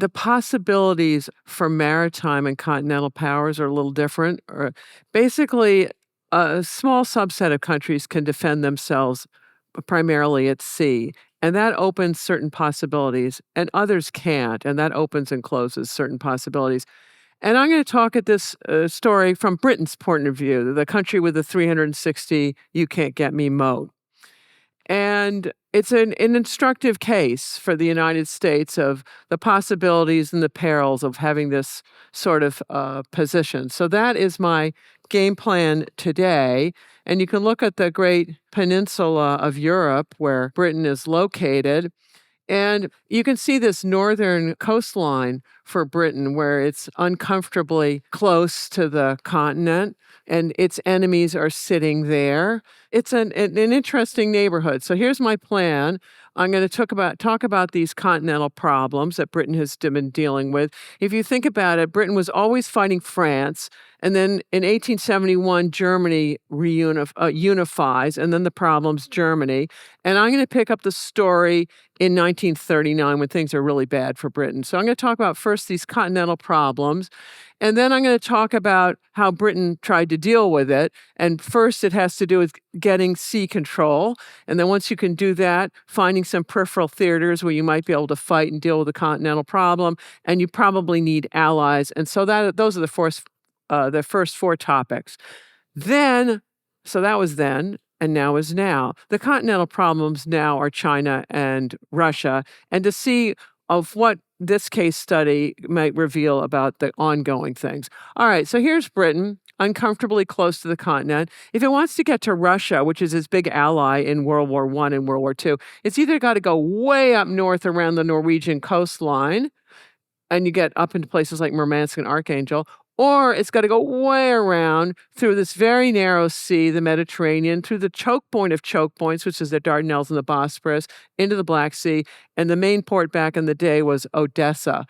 the possibilities for maritime and continental powers are a little different. Basically, a small subset of countries can defend themselves primarily at sea, and that opens certain possibilities, and others can't, and that opens and closes certain possibilities. And I'm going to talk at this story from Britain's point of view, the country with the 360 "you can't get me" moat. And it's an instructive case for the United States of the possibilities and the perils of having this sort of position. So that is my game plan today. And you can look at the great peninsula of Europe where Britain is located. And you can see this northern coastline for Britain where it's uncomfortably close to the continent and its enemies are sitting there. It's an interesting neighborhood. So here's my plan. I'm going to talk about these continental problems that Britain has been dealing with. If you think about it, Britain was always fighting France, and then in 1871, Germany unifies, and then the problem's Germany. And I'm going to pick up the story in 1939 when things are really bad for Britain. So I'm going to talk about first these continental problems, and then I'm going to talk about how Britain tried to deal with it. And first, it has to do with getting sea control. And then once you can do that, finding some peripheral theaters where you might be able to fight and deal with the continental problem. And you probably need allies. And so those are the first four topics. Then, so that was then, and now is now. The continental problems now are China and Russia. And to see of what this case study might reveal about the ongoing things. All right, so here's Britain, uncomfortably close to the continent. If it wants to get to Russia, which is its big ally in World War I and World War II, it's either got to go way up north around the Norwegian coastline, and you get up into places like Murmansk and Archangel, or it's got to go way around through this very narrow sea, the Mediterranean, through the choke point of choke points, which is the Dardanelles and the Bosporus, into the Black Sea. And the main port back in the day was Odessa.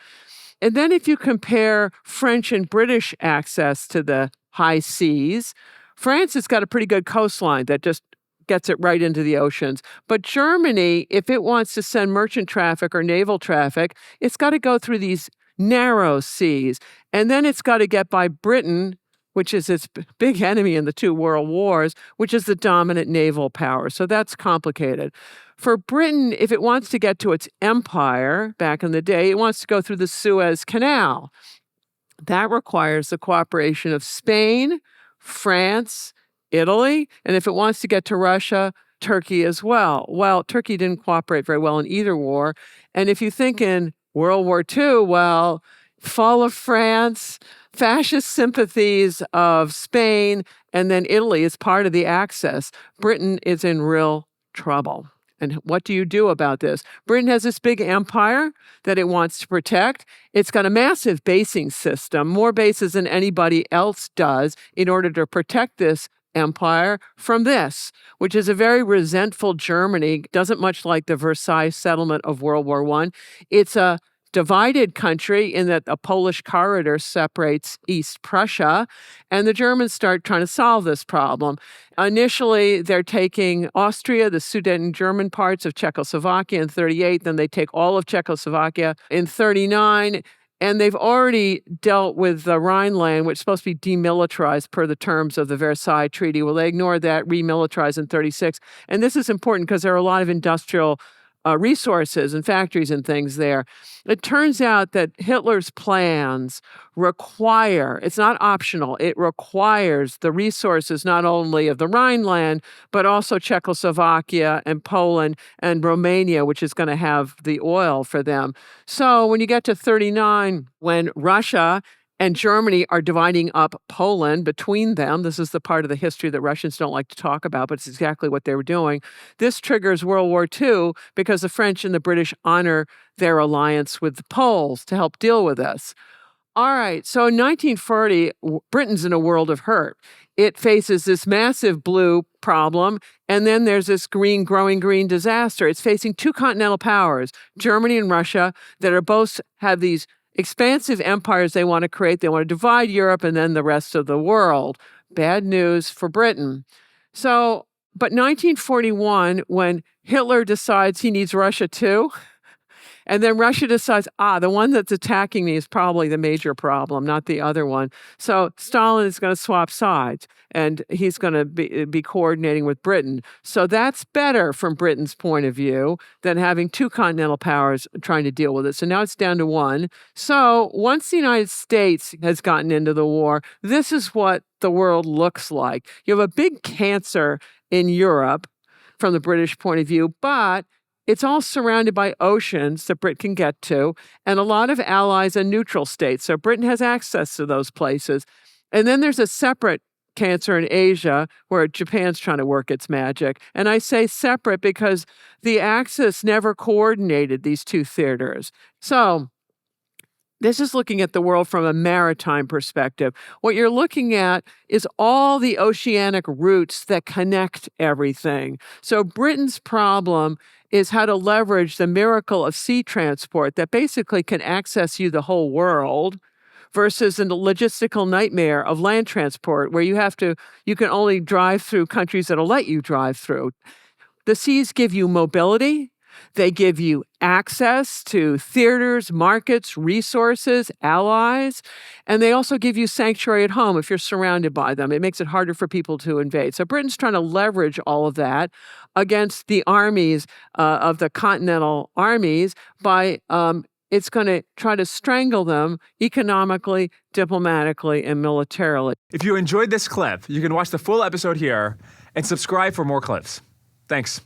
And then if you compare French and British access to the high seas, France has got a pretty good coastline that just gets it right into the oceans. But Germany, if it wants to send merchant traffic or naval traffic, it's got to go through these narrow seas. And then it's got to get by Britain, which is its big enemy in the two world wars, which is the dominant naval power. So that's complicated. For Britain, if it wants to get to its empire back in the day, it wants to go through the Suez Canal. That requires the cooperation of Spain, France, Italy, and if it wants to get to Russia, Turkey as well. Well, Turkey didn't cooperate very well in either war. And if you think in World War II, well, fall of France, fascist sympathies of Spain, and then Italy is part of the Axis. Britain is in real trouble. And what do you do about this? Britain has this big empire that it wants to protect. It's got a massive basing system, more bases than anybody else does, in order to protect this empire from this, which is a very resentful Germany, doesn't much like the Versailles settlement of World War I. It's a divided country in that a Polish corridor separates East Prussia, and the Germans start trying to solve this problem. Initially, they're taking Austria, the Sudeten German parts of Czechoslovakia in 1938, then they take all of Czechoslovakia in 1939, and they've already dealt with the Rhineland, which is supposed to be demilitarized per the terms of the Versailles Treaty. Well, they ignored that, remilitarized in 1936. And this is important because there are a lot of industrial resources and factories and things there. It turns out that Hitler's plans require, it's not optional, it requires the resources not only of the Rhineland, but also Czechoslovakia and Poland and Romania, which is going to have the oil for them. So when you get to 1939, when Russia and Germany are dividing up Poland between them. This is the part of the history that Russians don't like to talk about, but it's exactly what they were doing. This triggers World War II because the French and the British honor their alliance with the Poles to help deal with this. All right, so in 1940, Britain's in a world of hurt. It faces this massive blue problem, and then there's this growing green disaster. It's facing two continental powers, Germany and Russia, that are both have these expansive empires they want to create. They want to divide Europe and then the rest of the world. Bad news for Britain. But 1941, when Hitler decides he needs Russia too, And then Russia decides, the one that's attacking me is probably the major problem, not the other one. So Stalin is going to swap sides, and he's going to be coordinating with Britain. So that's better from Britain's point of view than having two continental powers trying to deal with it. So now it's down to one. So once the United States has gotten into the war, this is what the world looks like. You have a big cancer in Europe from the British point of view, but it's all surrounded by oceans that Britain can get to, and a lot of allies and neutral states. So Britain has access to those places. And then there's a separate cancer in Asia where Japan's trying to work its magic. And I say separate because the Axis never coordinated these two theaters. So this is looking at the world from a maritime perspective. What you're looking at is all the oceanic routes that connect everything. So Britain's problem is how to leverage the miracle of sea transport that basically can access you the whole world versus a logistical nightmare of land transport where you can only drive through countries that'll let you drive through. The seas give you mobility. They give you access to theaters, markets, resources, allies, and they also give you sanctuary at home if you're surrounded by them. It makes it harder for people to invade. So Britain's trying to leverage all of that against the armies of the continental armies by it's going to try to strangle them economically, diplomatically, and militarily. If you enjoyed this clip, you can watch the full episode here and subscribe for more clips. Thanks.